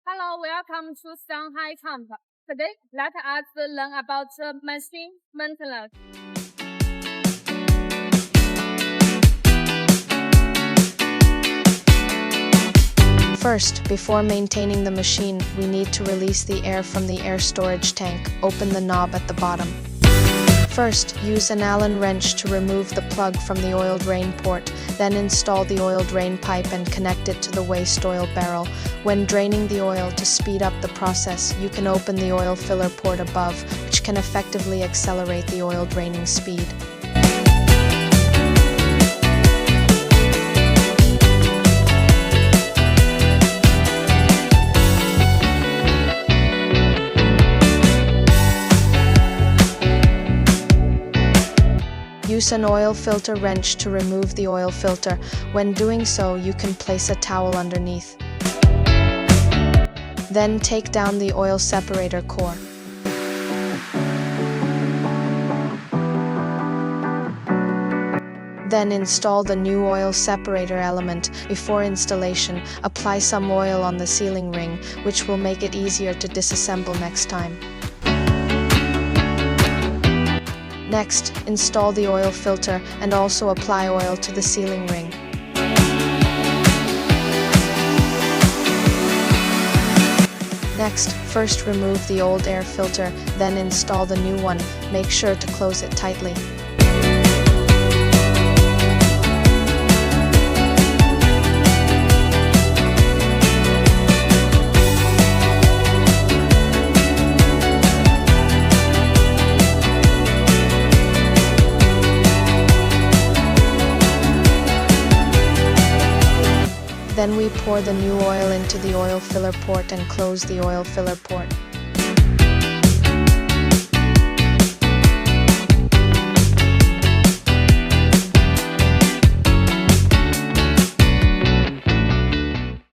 Hello, welcome to Shanghai Camp. Today, let us learn about the machine maintenance. First, before maintaining the machine, we need to release the air from the air storage tank. Open the knob at the bottom. First, use an Allen wrench to remove the plug from the oil drain port, then install the oil drain pipe and connect it to the waste oil barrel. When draining the oil to speed up the process, you can open the oil filler port above, which can effectively accelerate the oil draining speed. Use an oil filter wrench to remove the oil filter. When doing so, you can place a towel underneath. Then take down the oil separator core. Then install the new oil separator element. Before installation, apply some oil on the sealing ring, which will make it easier to disassemble next time. Next, install the oil filter and also apply oil to the sealing ring. Next, first remove the old air filter, then install the new one. Make sure to close it tightly. Then we pour the new oil into the oil filler port and close the oil filler port.